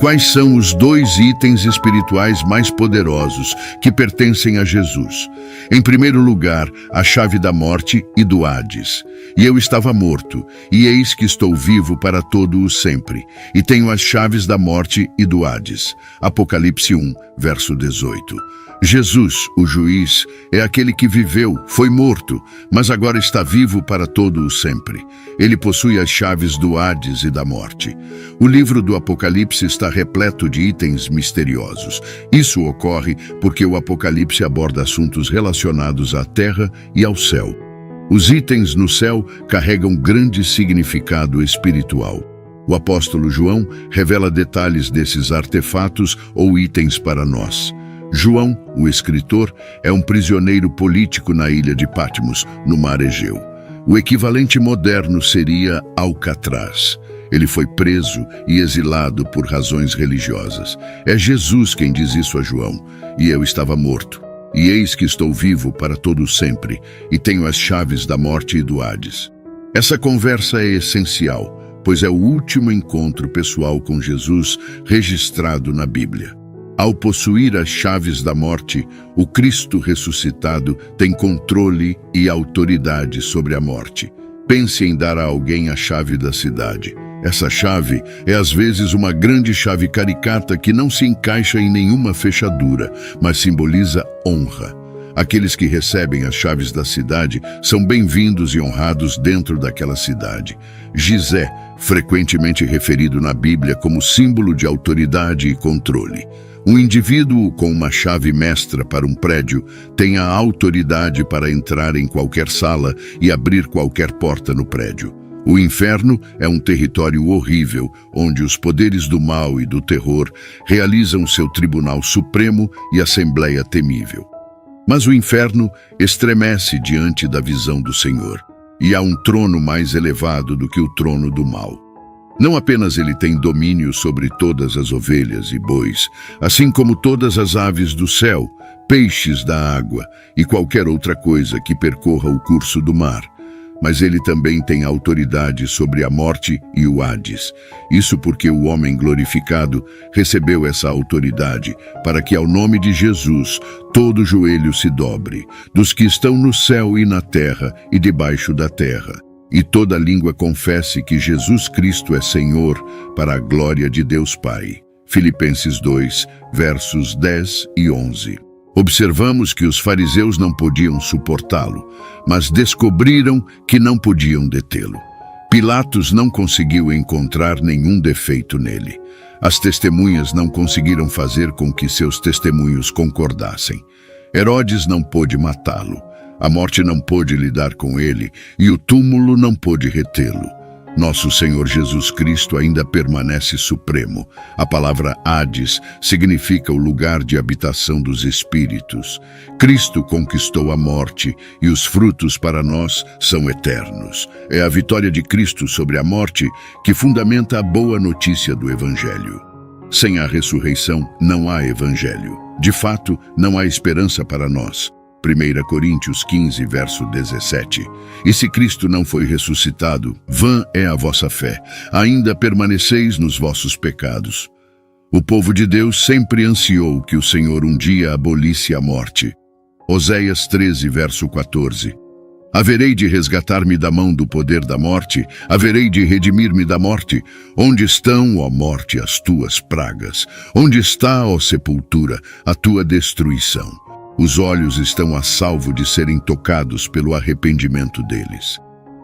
Quais são os 2 itens espirituais mais poderosos que pertencem a Jesus? Em primeiro lugar, a chave da morte e do Hades. E eu estava morto, e eis que estou vivo para todo o sempre, e tenho as chaves da morte e do Hades. Apocalipse 1, verso 18. Jesus, o juiz, é aquele que viveu, foi morto, mas agora está vivo para todo o sempre. Ele possui as chaves do Hades e da morte. O livro do Apocalipse está repleto de itens misteriosos. Isso ocorre porque o Apocalipse aborda assuntos relacionados à terra e ao céu. Os itens no céu carregam grande significado espiritual. O apóstolo João revela detalhes desses artefatos ou itens para nós. João, o escritor, é um prisioneiro político na ilha de Patmos, no mar Egeu. O equivalente moderno seria Alcatraz. Ele foi preso e exilado por razões religiosas. É Jesus quem diz isso a João. E eu estava morto. E eis que estou vivo para todo sempre, e tenho as chaves da morte e do Hades. Essa conversa é essencial, pois é o último encontro pessoal com Jesus registrado na Bíblia. Ao possuir as chaves da morte, o Cristo ressuscitado tem controle e autoridade sobre a morte. Pense em dar a alguém a chave da cidade. Essa chave é às vezes uma grande chave caricata que não se encaixa em nenhuma fechadura, mas simboliza honra. Aqueles que recebem as chaves da cidade são bem-vindos e honrados dentro daquela cidade. Gizé, frequentemente referido na Bíblia como símbolo de autoridade e controle. Um indivíduo com uma chave mestra para um prédio tem a autoridade para entrar em qualquer sala e abrir qualquer porta no prédio. O inferno é um território horrível, onde os poderes do mal e do terror realizam seu tribunal supremo e assembleia temível. Mas o inferno estremece diante da visão do Senhor, e há um trono mais elevado do que o trono do mal. Não apenas ele tem domínio sobre todas as ovelhas e bois, assim como todas as aves do céu, peixes da água e qualquer outra coisa que percorra o curso do mar. Mas ele também tem autoridade sobre a morte e o Hades. Isso porque o homem glorificado recebeu essa autoridade para que ao nome de Jesus todo joelho se dobre, dos que estão no céu e na terra e debaixo da terra. E toda língua confesse que Jesus Cristo é Senhor, para a glória de Deus Pai. Filipenses 2, versos 10 e 11. Observamos que os fariseus não podiam suportá-lo, mas descobriram que não podiam detê-lo. Pilatos não conseguiu encontrar nenhum defeito nele. As testemunhas não conseguiram fazer com que seus testemunhos concordassem. Herodes não pôde matá-lo. A morte não pôde lidar com ele e o túmulo não pôde retê-lo. Nosso Senhor Jesus Cristo ainda permanece supremo. A palavra Hades significa o lugar de habitação dos espíritos. Cristo conquistou a morte e os frutos para nós são eternos. É a vitória de Cristo sobre a morte que fundamenta a boa notícia do Evangelho. Sem a ressurreição não há Evangelho. De fato, não há esperança para nós. 1 Coríntios 15, verso 17. E se Cristo não foi ressuscitado, vã é a vossa fé, ainda permaneceis nos vossos pecados. O povo de Deus sempre ansiou que o Senhor um dia abolisse a morte. Oséias 13, verso 14. Haverei de resgatar-me da mão do poder da morte, haverei de redimir-me da morte. Onde estão, ó morte, as tuas pragas? Onde está, ó sepultura, a tua destruição? Os olhos estão a salvo de serem tocados pelo arrependimento deles.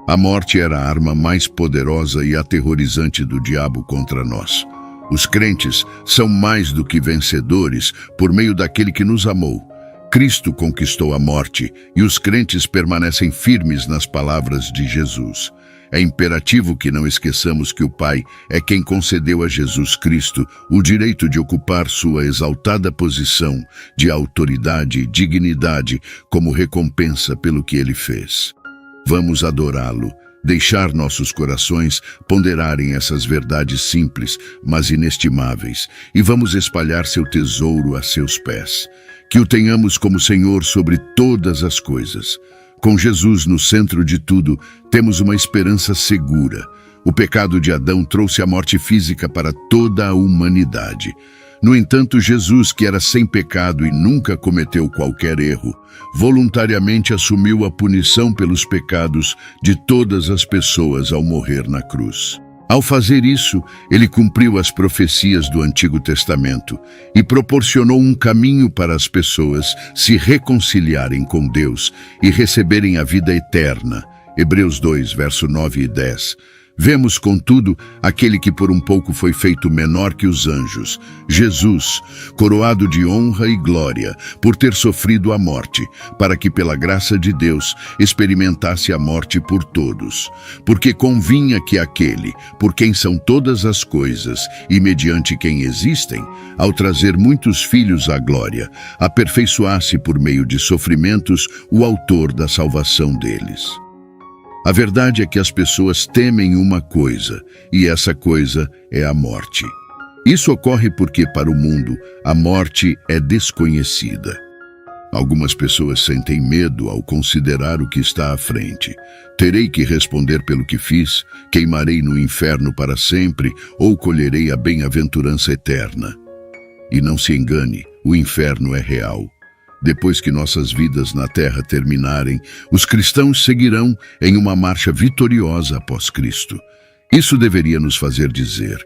A morte era a arma mais poderosa e aterrorizante do diabo contra nós. Os crentes são mais do que vencedores por meio daquele que nos amou. Cristo conquistou a morte e os crentes permanecem firmes nas palavras de Jesus. É imperativo que não esqueçamos que o Pai é quem concedeu a Jesus Cristo o direito de ocupar sua exaltada posição de autoridade e dignidade como recompensa pelo que ele fez. Vamos adorá-lo, deixar nossos corações ponderarem essas verdades simples, mas inestimáveis, e vamos espalhar seu tesouro a seus pés. Que o tenhamos como Senhor sobre todas as coisas. Com Jesus no centro de tudo, temos uma esperança segura. O pecado de Adão trouxe a morte física para toda a humanidade. No entanto, Jesus, que era sem pecado e nunca cometeu qualquer erro, voluntariamente assumiu a punição pelos pecados de todas as pessoas ao morrer na cruz. Ao fazer isso, ele cumpriu as profecias do Antigo Testamento e proporcionou um caminho para as pessoas se reconciliarem com Deus e receberem a vida eterna. Hebreus 2, verso 9 e 10. Vemos, contudo, aquele que por um pouco foi feito menor que os anjos, Jesus, coroado de honra e glória, por ter sofrido a morte, para que pela graça de Deus experimentasse a morte por todos. Porque convinha que aquele, por quem são todas as coisas e mediante quem existem, ao trazer muitos filhos à glória, aperfeiçoasse por meio de sofrimentos o autor da salvação deles. A verdade é que as pessoas temem uma coisa, e essa coisa é a morte. Isso ocorre porque, para o mundo, a morte é desconhecida. Algumas pessoas sentem medo ao considerar o que está à frente. Terei que responder pelo que fiz, queimarei no inferno para sempre, ou colherei a bem-aventurança eterna. E não se engane, o inferno é real. Depois que nossas vidas na terra terminarem, os cristãos seguirão em uma marcha vitoriosa após Cristo. Isso deveria nos fazer dizer: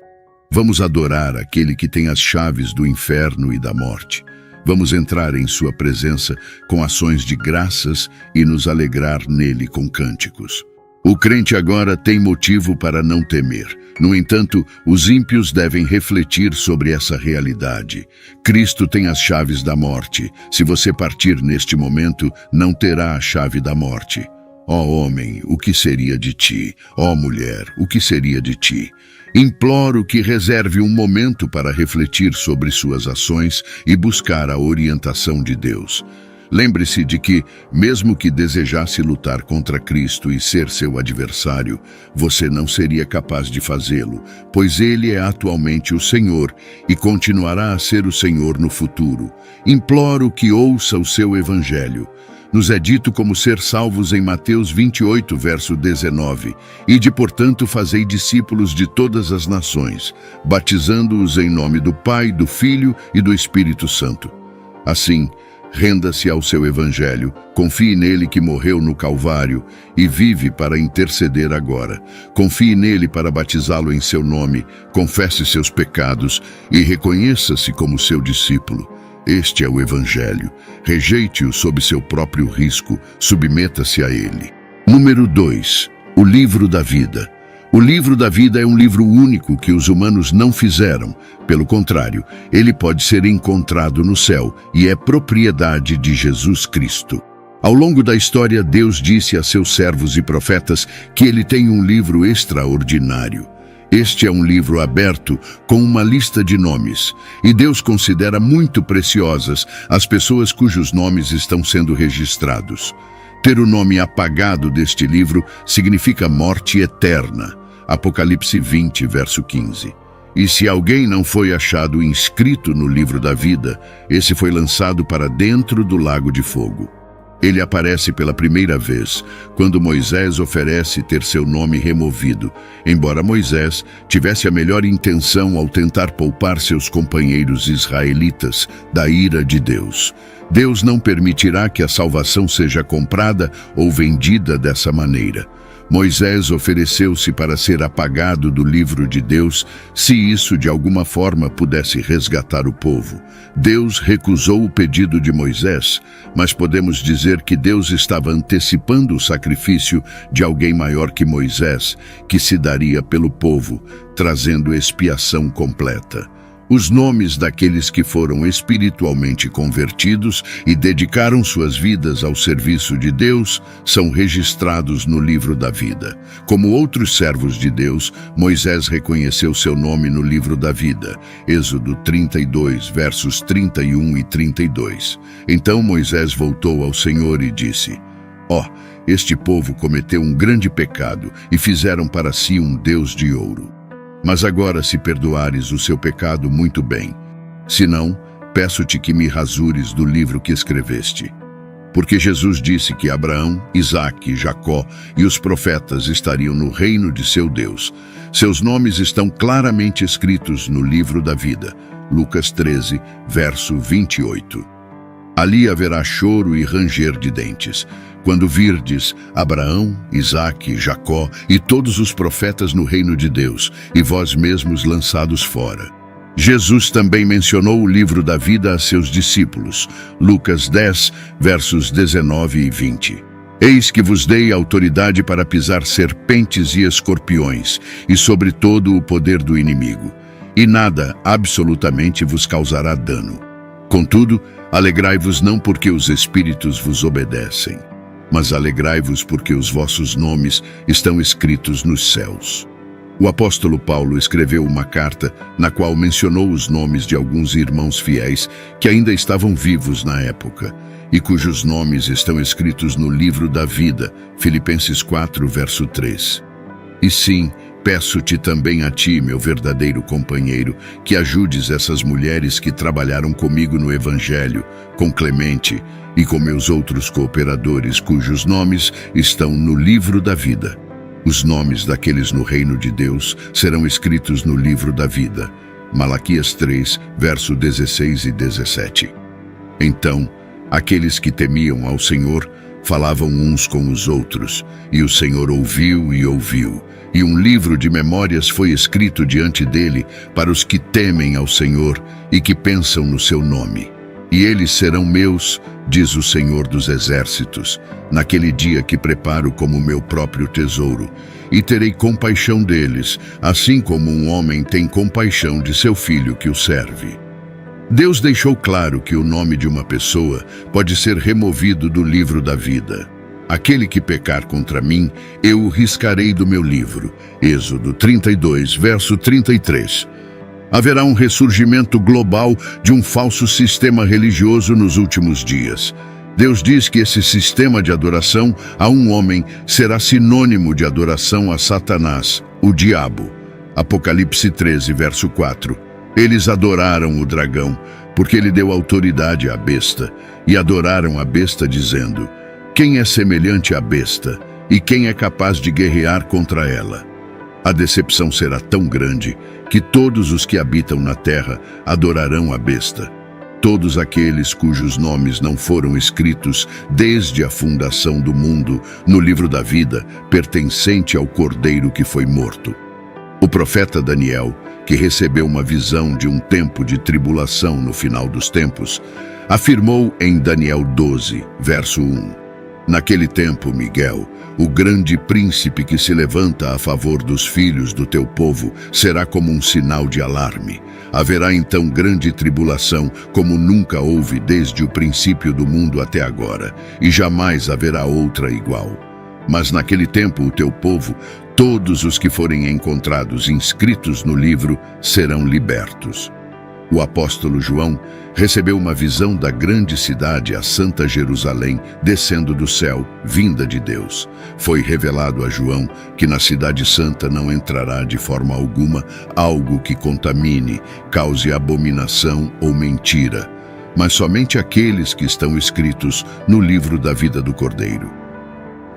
vamos adorar aquele que tem as chaves do inferno e da morte. Vamos entrar em sua presença com ações de graças e nos alegrar nele com cânticos. O crente agora tem motivo para não temer. No entanto, os ímpios devem refletir sobre essa realidade. Cristo tem as chaves da morte. Se você partir neste momento, não terá a chave da morte. Ó homem, o que seria de ti? Ó mulher, o que seria de ti? Imploro que reserve um momento para refletir sobre suas ações e buscar a orientação de Deus. Lembre-se de que, mesmo que desejasse lutar contra Cristo e ser seu adversário, você não seria capaz de fazê-lo, pois Ele é atualmente o Senhor e continuará a ser o Senhor no futuro. Imploro que ouça o seu Evangelho. Nos é dito como ser salvos em Mateus 28, verso 19. Ide, portanto, fazei discípulos de todas as nações, batizando-os em nome do Pai, do Filho e do Espírito Santo. Assim, renda-se ao seu Evangelho, confie nele que morreu no Calvário e vive para interceder agora. Confie nele para batizá-lo em seu nome, confesse seus pecados e reconheça-se como seu discípulo. Este é o Evangelho. Rejeite-o sob seu próprio risco, submeta-se a ele. Número 2. O livro da vida. O livro da vida é um livro único que os humanos não fizeram. Pelo contrário, ele pode ser encontrado no céu e é propriedade de Jesus Cristo. Ao longo da história, Deus disse a seus servos e profetas que ele tem um livro extraordinário. Este é um livro aberto com uma lista de nomes, e Deus considera muito preciosas as pessoas cujos nomes estão sendo registrados. Ter o nome apagado deste livro significa morte eterna. Apocalipse 20, verso 15. E se alguém não foi achado inscrito no livro da vida, esse foi lançado para dentro do lago de fogo. Ele aparece pela primeira vez, quando Moisés oferece ter seu nome removido, embora Moisés tivesse a melhor intenção ao tentar poupar seus companheiros israelitas da ira de Deus. Deus não permitirá que a salvação seja comprada ou vendida dessa maneira. Moisés ofereceu-se para ser apagado do livro de Deus, se isso de alguma forma pudesse resgatar o povo. Deus recusou o pedido de Moisés, mas podemos dizer que Deus estava antecipando o sacrifício de alguém maior que Moisés, que se daria pelo povo, trazendo expiação completa. Os nomes daqueles que foram espiritualmente convertidos e dedicaram suas vidas ao serviço de Deus são registrados no livro da vida. Como outros servos de Deus, Moisés reconheceu seu nome no livro da vida. Êxodo 32, versos 31 e 32. Então Moisés voltou ao Senhor e disse: este povo cometeu um grande pecado e fizeram para si um Deus de ouro. Mas agora, se perdoares o seu pecado, muito bem. Se não, peço-te que me rasures do livro que escreveste. Porque Jesus disse que Abraão, Isaque, Jacó e os profetas estariam no reino de seu Deus. Seus nomes estão claramente escritos no livro da vida. Lucas 13, verso 28. Ali haverá choro e ranger de dentes, quando virdes Abraão, Isaque, Jacó e todos os profetas no reino de Deus, e vós mesmos lançados fora. Jesus também mencionou o livro da vida a seus discípulos. Lucas 10, versos 19 e 20. Eis que vos dei autoridade para pisar serpentes e escorpiões, e sobre todo o poder do inimigo, e nada absolutamente vos causará dano. Contudo, alegrai-vos não porque os espíritos vos obedecem, mas alegrai-vos porque os vossos nomes estão escritos nos céus. O apóstolo Paulo escreveu uma carta na qual mencionou os nomes de alguns irmãos fiéis que ainda estavam vivos na época e cujos nomes estão escritos no livro da vida, Filipenses 4, verso 3. E sim, peço-te também a ti, meu verdadeiro companheiro, que ajudes essas mulheres que trabalharam comigo no Evangelho, com Clemente e com meus outros cooperadores, cujos nomes estão no livro da vida. Os nomes daqueles no reino de Deus serão escritos no livro da vida. Malaquias 3, verso 16 e 17. Então, aqueles que temiam ao Senhor falavam uns com os outros, e o Senhor ouviu e ouviu. E um livro de memórias foi escrito diante dele para os que temem ao Senhor e que pensam no seu nome. E eles serão meus, diz o Senhor dos Exércitos, naquele dia que preparo como meu próprio tesouro, e terei compaixão deles, assim como um homem tem compaixão de seu filho que o serve. Deus deixou claro que o nome de uma pessoa pode ser removido do livro da vida. Aquele que pecar contra mim, eu o riscarei do meu livro. Êxodo 32, verso 33. Haverá um ressurgimento global de um falso sistema religioso nos últimos dias. Deus diz que esse sistema de adoração a um homem será sinônimo de adoração a Satanás, o diabo. Apocalipse 13, verso 4. Eles adoraram o dragão, porque ele deu autoridade à besta, e adoraram a besta dizendo: quem é semelhante à besta, e quem é capaz de guerrear contra ela? A decepção será tão grande que todos os que habitam na terra adorarão a besta. Todos aqueles cujos nomes não foram escritos desde a fundação do mundo no livro da vida, pertencente ao Cordeiro que foi morto. O profeta Daniel, que recebeu uma visão de um tempo de tribulação no final dos tempos, afirmou em Daniel 12, verso 1: naquele tempo, Miguel, o grande príncipe que se levanta a favor dos filhos do teu povo, será como um sinal de alarme. Haverá então grande tribulação, como nunca houve desde o princípio do mundo até agora, e jamais haverá outra igual. Mas naquele tempo o teu povo, todos os que forem encontrados inscritos no livro, serão libertos. O apóstolo João recebeu uma visão da grande cidade, a Santa Jerusalém, descendo do céu, vinda de Deus. Foi revelado a João que na cidade santa não entrará de forma alguma algo que contamine, cause abominação ou mentira, mas somente aqueles que estão escritos no livro da vida do Cordeiro.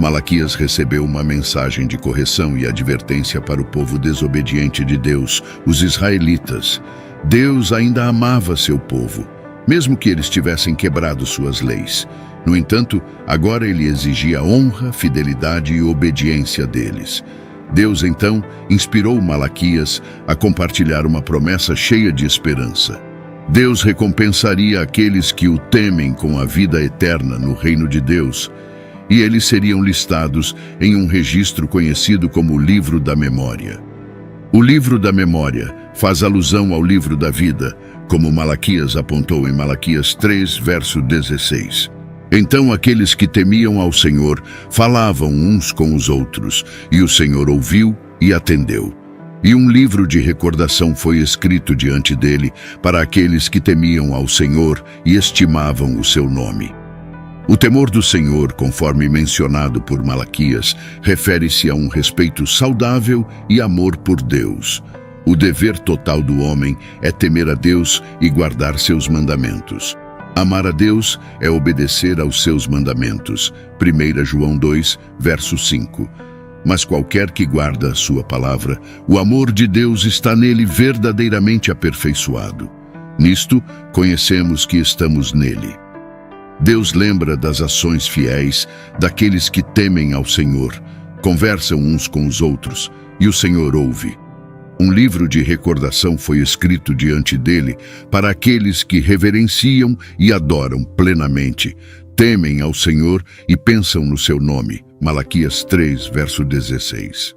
Malaquias recebeu uma mensagem de correção e advertência para o povo desobediente de Deus, os israelitas. Deus ainda amava seu povo, mesmo que eles tivessem quebrado suas leis. No entanto, agora ele exigia honra, fidelidade e obediência deles. Deus, então, inspirou Malaquias a compartilhar uma promessa cheia de esperança. Deus recompensaria aqueles que o temem com a vida eterna no reino de Deus, e eles seriam listados em um registro conhecido como o Livro da Memória. O Livro da Memória faz alusão ao Livro da Vida, como Malaquias apontou em Malaquias 3, verso 16. Então aqueles que temiam ao Senhor falavam uns com os outros, e o Senhor ouviu e atendeu. E um livro de recordação foi escrito diante dele para aqueles que temiam ao Senhor e estimavam o seu nome. O temor do Senhor, conforme mencionado por Malaquias, refere-se a um respeito saudável e amor por Deus. O dever total do homem é temer a Deus e guardar seus mandamentos. Amar a Deus é obedecer aos seus mandamentos. 1 João 2, verso 5. Mas qualquer que guarda a sua palavra, o amor de Deus está nele verdadeiramente aperfeiçoado. Nisto, conhecemos que estamos nele. Deus lembra das ações fiéis daqueles que temem ao Senhor, conversam uns com os outros, e o Senhor ouve. Um livro de recordação foi escrito diante dele para aqueles que reverenciam e adoram plenamente, temem ao Senhor e pensam no seu nome. Malaquias 3, verso 16.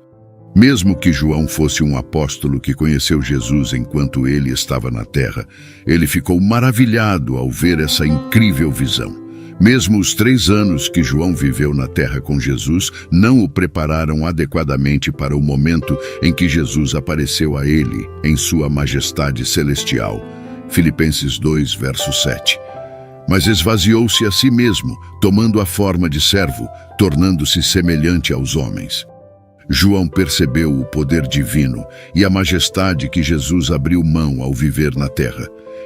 Mesmo que João fosse um apóstolo que conheceu Jesus enquanto ele estava na terra, ele ficou maravilhado ao ver essa incrível visão. Mesmo os 3 anos que João viveu na terra com Jesus não o prepararam adequadamente para o momento em que Jesus apareceu a ele em sua majestade celestial. Filipenses 2, verso 7. Mas esvaziou-se a si mesmo, tomando a forma de servo, tornando-se semelhante aos homens. João percebeu o poder divino e a majestade que Jesus abriu mão ao viver na terra.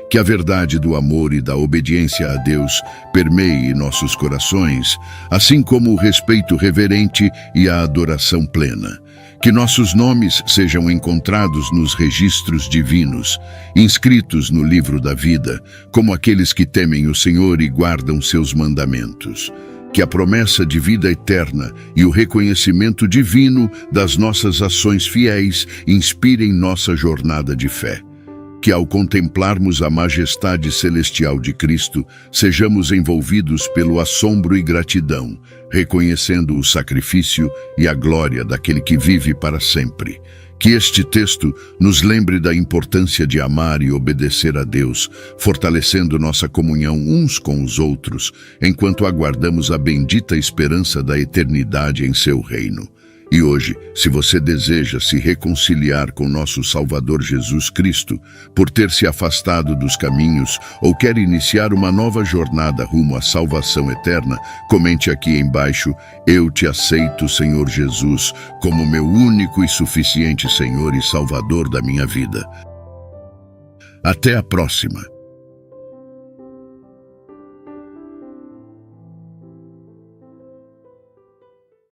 Que a verdade do amor e da obediência a Deus permeie nossos corações, assim como o respeito reverente e a adoração plena. Que nossos nomes sejam encontrados nos registros divinos, inscritos no livro da vida, como aqueles que temem o Senhor e guardam seus mandamentos. Que a promessa de vida eterna e o reconhecimento divino das nossas ações fiéis inspirem nossa jornada de fé. Que ao contemplarmos a majestade celestial de Cristo, sejamos envolvidos pelo assombro e gratidão, reconhecendo o sacrifício e a glória daquele que vive para sempre. Que este texto nos lembre da importância de amar e obedecer a Deus, fortalecendo nossa comunhão uns com os outros, enquanto aguardamos a bendita esperança da eternidade em seu reino. E hoje, se você deseja se reconciliar com nosso Salvador Jesus Cristo, por ter se afastado dos caminhos ou quer iniciar uma nova jornada rumo à salvação eterna, comente aqui embaixo: eu te aceito, Senhor Jesus, como meu único e suficiente Senhor e Salvador da minha vida. Até a próxima!